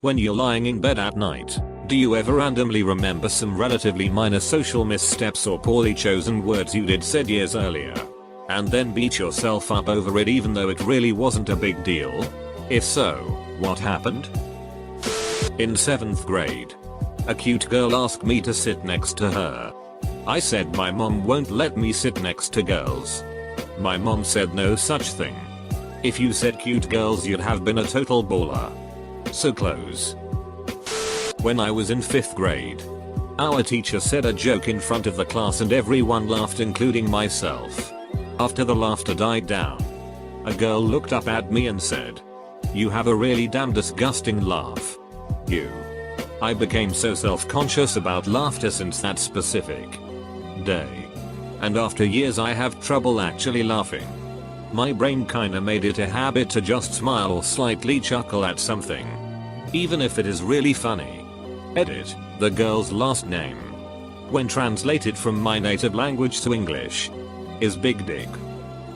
When you're lying in bed at night, do you ever randomly remember some relatively minor social missteps or poorly chosen words you said years earlier? And then beat yourself up over it even though it really wasn't a big deal? If so, what happened? In 7th grade, a cute girl asked me to sit next to her. I said my mom won't let me sit next to girls. My mom said no such thing. If you said cute girls you'd have been a total baller. So close. When I was in 5th grade, our teacher said a joke in front of the class and everyone laughed including myself. After the laughter died down, a girl looked up at me and said, "You have a really damn disgusting laugh." I became so self-conscious about laughter since that specific day. And after years I have trouble actually laughing. My brain kinda made it a habit to just smile or slightly chuckle at something, even if it is really funny. Edit, the girl's last name, when translated from my native language to English, is Big Dick.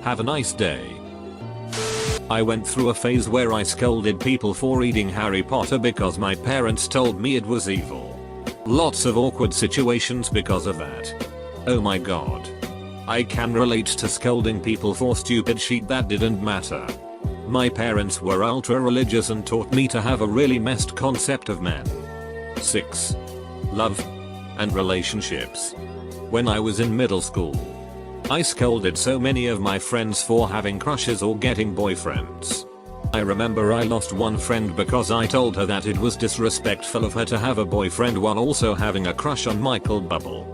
Have a nice day. I went through a phase where I scolded people for reading Harry Potter because my parents told me it was evil. Lots of awkward situations because of that. Oh my god. I can relate to scolding people for stupid shit that didn't matter. My parents were ultra religious and taught me to have a really messed concept of men. 6. Love and relationships. When I was in middle school, I scolded so many of my friends for having crushes or getting boyfriends. I remember I lost one friend because I told her that it was disrespectful of her to have a boyfriend while also having a crush on Michael Bubble.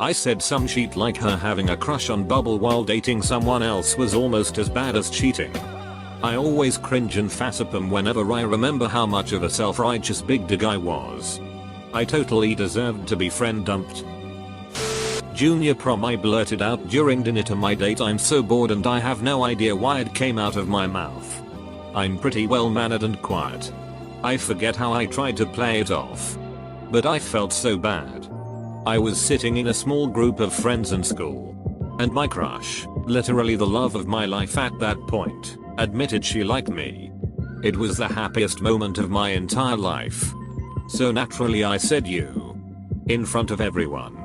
I said some shit like her having a crush on Bubble while dating someone else was almost as bad as cheating. I always cringe and facepalm whenever I remember how much of a self-righteous big dig I was. I totally deserved to be friend dumped. Junior prom, I blurted out during dinner to my date, "I'm so bored," and I have no idea why it came out of my mouth. I'm pretty well mannered and quiet. I forget how I tried to play it off, but I felt so bad. I was sitting in a small group of friends in school, and my crush, literally the love of my life at that point, admitted she liked me. It was the happiest moment of my entire life. So naturally I said you, in front of everyone.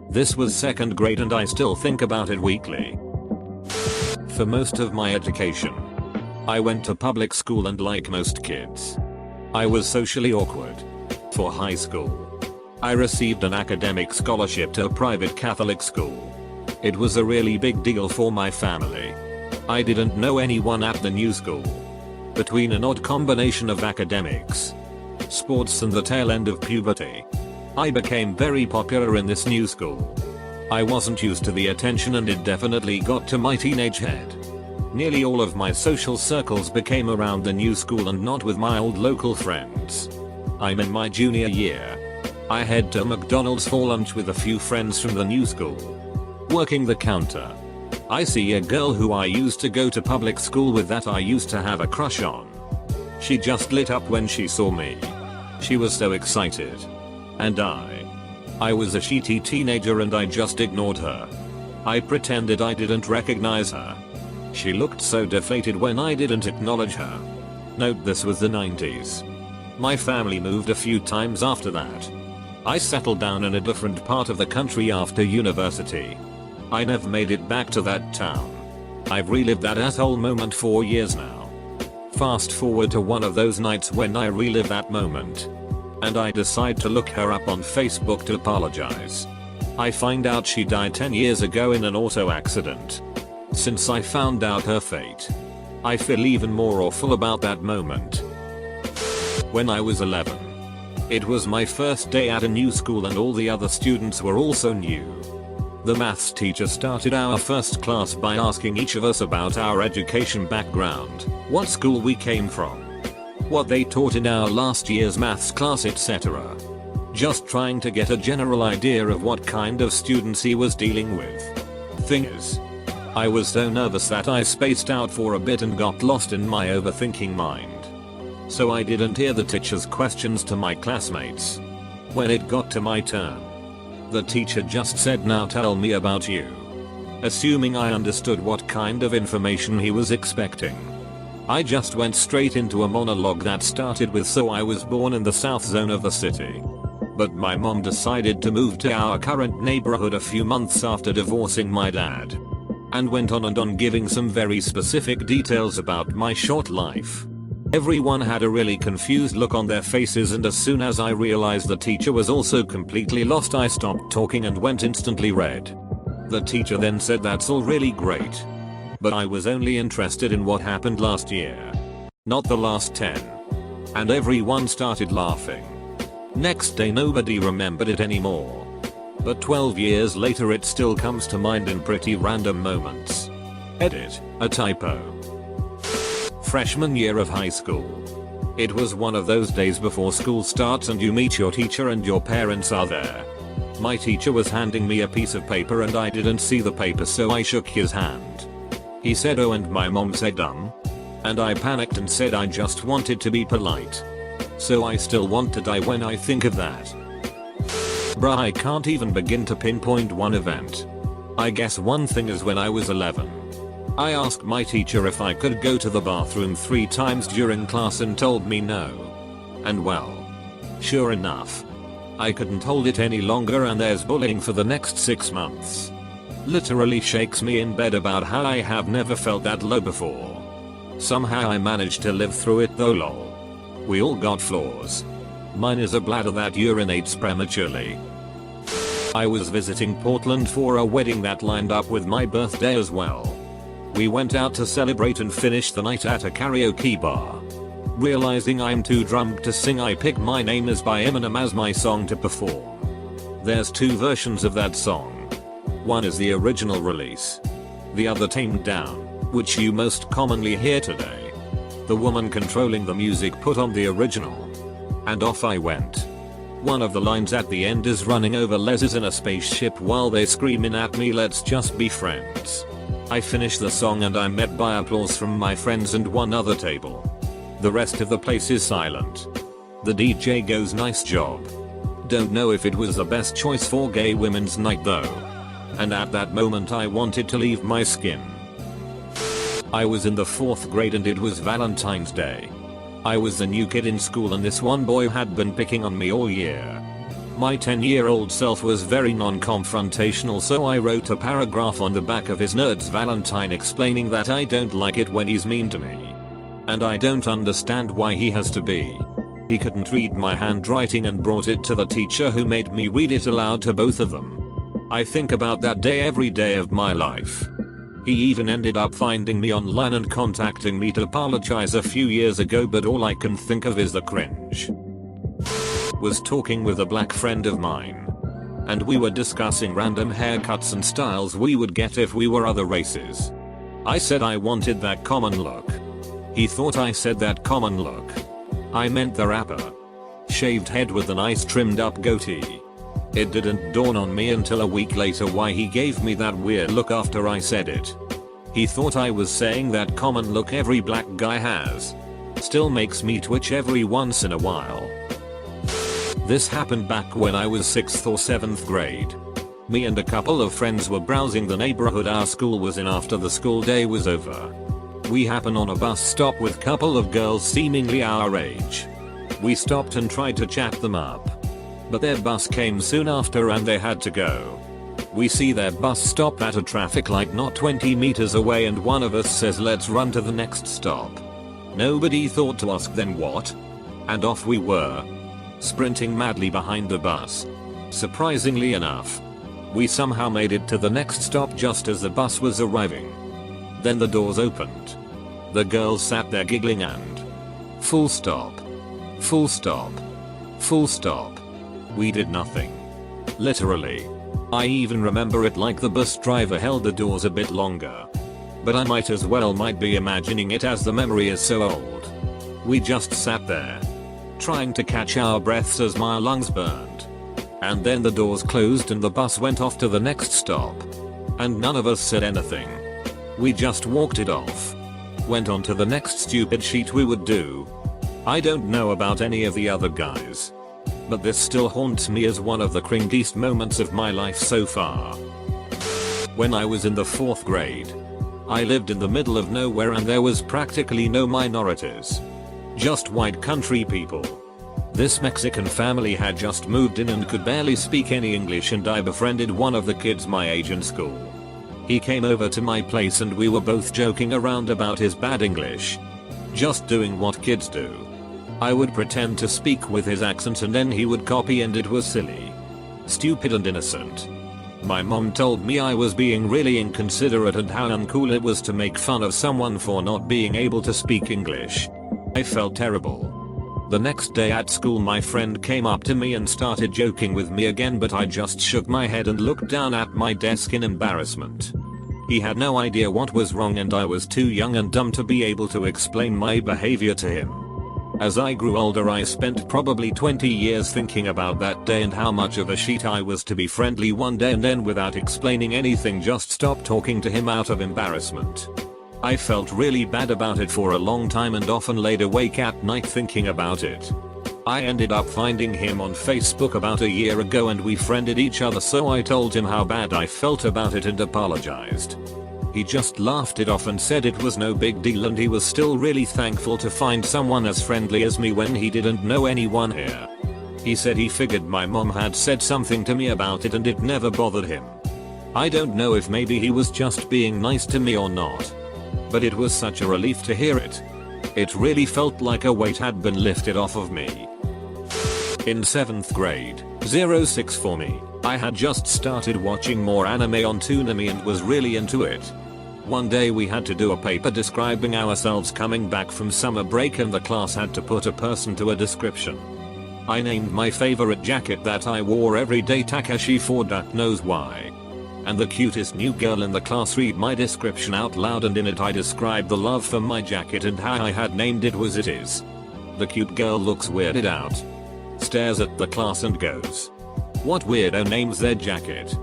This was 2nd grade and I still think about it weekly. For most of my education, I went to public school, and like most kids, I was socially awkward. For high school, I received an academic scholarship to a private Catholic school. It was a really big deal for my family. I didn't know anyone at the new school. Between an odd combination of academics, sports and the tail end of puberty, I became very popular in this new school. I wasn't used to the attention and it definitely got to my teenage head. Nearly all of my social circles became around the new school and not with my old local friends. I'm in my junior year. I head to McDonald's for lunch with a few friends from the new school. Working the counter, I see a girl who I used to go to public school with that I used to have a crush on. She just lit up when she saw me. She was so excited. And I was a shitty teenager and I just ignored her. I pretended I didn't recognize her. She looked so deflated when I didn't acknowledge her. Note this was the 90s. My family moved a few times after that. I settled down in a different part of the country after university. I never made it back to that town. I've relived that asshole moment for years now. Fast forward to one of those nights when I relive that moment, and I decide to look her up on Facebook to apologize. I find out she died 10 years ago in an auto accident. Since I found out her fate, I feel even more awful about that moment. When I was 11, it was my first day at a new school and all the other students were also new. The maths teacher started our first class by asking each of us about our education background, what school we came from, what they taught in our last year's maths class, etc. Just trying to get a general idea of what kind of students he was dealing with. Thing is, I was so nervous that I spaced out for a bit and got lost in my overthinking mind. So I didn't hear the teacher's questions to my classmates. When it got to my turn, the teacher just said, "Now tell me about you." Assuming I understood what kind of information he was expecting, I just went straight into a monologue that started with "So I was born in the south zone of the city. But my mom decided to move to our current neighborhood a few months after divorcing my dad." And went on giving some very specific details about my short life. Everyone had a really confused look on their faces, and as soon as I realized the teacher was also completely lost, I stopped talking and went instantly red. The teacher then said, "That's all really great. But I was only interested in what happened last year. Not the last 10. And everyone started laughing. Next day nobody remembered it anymore. But 12 years later it still comes to mind in pretty random moments. Edit, a typo. Freshman year of high school. It was one of those days before school starts and you meet your teacher and your parents are there. My teacher was handing me a piece of paper and I didn't see the paper, so I shook his hand. He said, "Oh," and my mom said, And I panicked and said I just wanted to be polite. So I still want to die when I think of that. Bruh, I can't even begin to pinpoint one event. I guess one thing is when I was 11. I asked my teacher if I could go to the bathroom 3 times during class and told me no. And well, sure enough, I couldn't hold it any longer and there's bullying for the next 6 months. Literally shakes me in bed about how I have never felt that low before. Somehow I managed to live through it though, lol. We all got flaws. Mine is a bladder that urinates prematurely. I was visiting Portland for a wedding that lined up with my birthday as well. We went out to celebrate and finished the night at a karaoke bar. Realizing I'm too drunk to sing, I picked My Name Is by Eminem as my song to perform. There's 2 versions of that song. One is the original release. The other tamed down, which you most commonly hear today. The woman controlling the music put on the original. And off I went. One of the lines at the end is running over leses in a spaceship while they screaming at me, "Let's just be friends." I finish the song and I'm met by applause from my friends and one other table. The rest of the place is silent. The DJ goes, "Nice job." Don't know if it was the best choice for gay women's night though. And at that moment I wanted to leave my skin. I was in the 4th grade and it was Valentine's Day. I was the new kid in school and this one boy had been picking on me all year. My 10-year-old self was very non-confrontational, so I wrote a paragraph on the back of his Nerd's Valentine explaining that I don't like it when he's mean to me. And I don't understand why he has to be. He couldn't read my handwriting and brought it to the teacher, who made me read it aloud to both of them. I think about that day every day of my life. He even ended up finding me online and contacting me to apologize a few years ago, but all I can think of is the cringe. Was talking with a black friend of mine. And we were discussing random haircuts and styles we would get if we were other races. I said I wanted that common look. He thought I said that common look. I meant the rapper. Shaved head with a nice trimmed up goatee. It didn't dawn on me until a week later why he gave me that weird look after I said it. He thought I was saying that common look every black guy has. Still makes me twitch every once in a while. This happened back when I was 6th or 7th grade. Me and a couple of friends were browsing the neighborhood our school was in after the school day was over. We happened on a bus stop with couple of girls seemingly our age. We stopped and tried to chat them up. But their bus came soon after and they had to go. We see their bus stop at a traffic light not 20 meters away and one of us says, "Let's run to the next stop." Nobody thought to ask then what? And off we were. Sprinting madly behind the bus. Surprisingly enough, we somehow made it to the next stop just as the bus was arriving. Then the doors opened. The girls sat there giggling and full stop. Full stop. Full stop. We did nothing. Literally. I even remember it like the bus driver held the doors a bit longer. But I might as well might be imagining it as the memory is so old. We just sat there. Trying to catch our breaths as my lungs burned. And then the doors closed and the bus went off to the next stop. And none of us said anything. We just walked it off. Went on to the next stupid sheet we would do. I don't know about any of the other guys. But this still haunts me as one of the cringiest moments of my life so far. When I was in the 4th grade, I lived in the middle of nowhere and there was practically no minorities. Just white country people. This Mexican family had just moved in and could barely speak any English, and I befriended one of the kids my age in school. He came over to my place and we were both joking around about his bad English. Just doing what kids do. I would pretend to speak with his accent and then he would copy, and it was silly. Stupid and innocent. My mom told me I was being really inconsiderate and how uncool it was to make fun of someone for not being able to speak English. I felt terrible. The next day at school my friend came up to me and started joking with me again, but I just shook my head and looked down at my desk in embarrassment. He had no idea what was wrong and I was too young and dumb to be able to explain my behavior to him. As I grew older I spent probably 20 years thinking about that day and how much of a sheet I was to be friendly one day and then without explaining anything just stop talking to him out of embarrassment. I felt really bad about it for a long time and often laid awake at night thinking about it. I ended up finding him on Facebook about a year ago and we friended each other, so I told him how bad I felt about it and apologized. He just laughed it off and said it was no big deal and he was still really thankful to find someone as friendly as me when he didn't know anyone here. He said he figured my mom had said something to me about it and it never bothered him. I don't know if maybe he was just being nice to me or not. But it was such a relief to hear it. It really felt like a weight had been lifted off of me. In 7th grade, 06 for me, I had just started watching more anime on Toonami and was really into it. One day we had to do a paper describing ourselves coming back from summer break and the class had to put a person to a description. I named my favorite jacket that I wore every day Takashi for duck knows why. And the cutest new girl in the class read my description out loud, and in it I described the love for my jacket and how I had named it was it is. The cute girl looks weirded out. Stares at the class and goes, "What weirdo names their jacket?"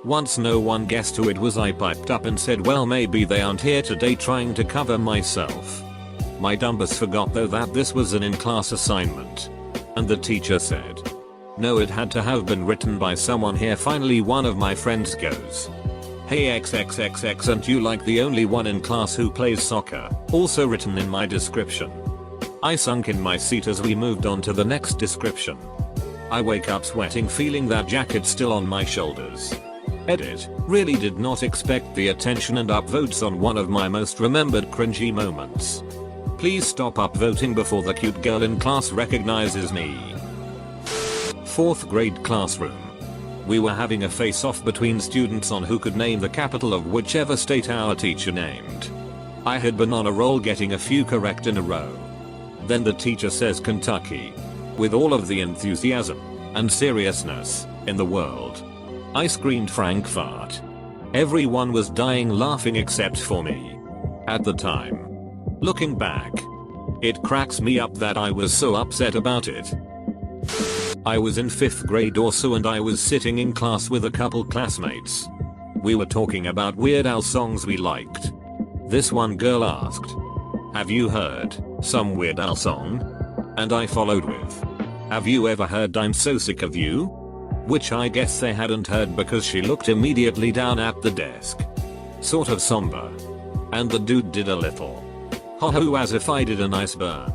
Once no one guessed who it was, I piped up and said, "Well, maybe they aren't here today," trying to cover myself. My dumbass forgot though that this was an in-class assignment. And the teacher said, "No, it had to have been written by someone here." Finally one of my friends goes, "Hey XXXX, aren't you like the only one in class who plays soccer?" Also written in my description. I sunk in my seat as we moved on to the next description. I wake up sweating, feeling that jacket still on my shoulders. Edit, really did not expect the attention and upvotes on one of my most remembered cringy moments. Please stop upvoting before the cute girl in class recognizes me. 4th grade classroom. We were having a face-off between students on who could name the capital of whichever state our teacher named. I had been on a roll getting a few correct in a row. Then the teacher says Kentucky. With all of the enthusiasm and seriousness in the world. I screamed Frankfurt. Everyone was dying laughing except for me. At the time. Looking back. It cracks me up that I was so upset about it. I was in 5th grade or so and I was sitting in class with a couple classmates. We were talking about Weird Al songs we liked. This one girl asked, "Have you heard some Weird Al song?" And I followed with, "Have you ever heard I'm So Sick of You?" Which I guess they hadn't heard because she looked immediately down at the desk. Sort of somber. And the dude did a little ho-ho as if I did a nice burn.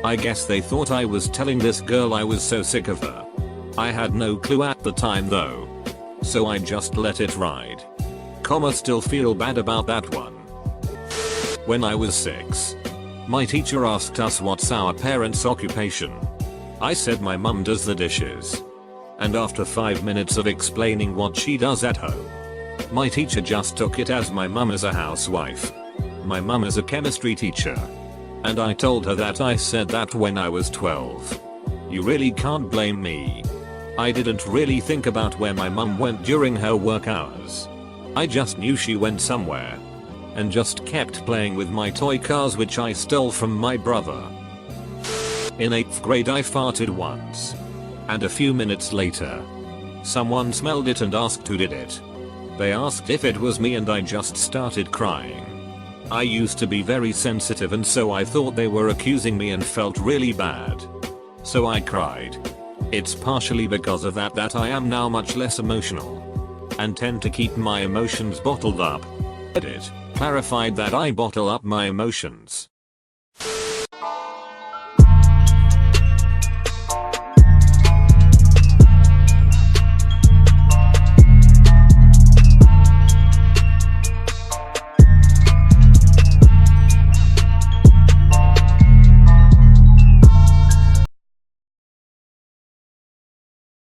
I guess they thought I was telling this girl I was so sick of her. I had no clue at the time though. So I just let it ride. Still feel bad about that one. When I was 6. My teacher asked us what's our parents' occupation. I said my mum does the dishes. And after 5 minutes of explaining what she does at home, my teacher just took it as my mum is a housewife. My mum is a chemistry teacher. And I told her that I said that when I was 12. You really can't blame me. I didn't really think about where my mum went during her work hours. I just knew she went somewhere. And just kept playing with my toy cars which I stole from my brother. In 8th grade I farted once. And a few minutes later, someone smelled it and asked who did it. They asked if it was me and I just started crying. I used to be very sensitive and so I thought they were accusing me and felt really bad. So I cried. It's partially because of that I am now much less emotional. And tend to keep my emotions bottled up. AskReddit clarified that I bottle up my emotions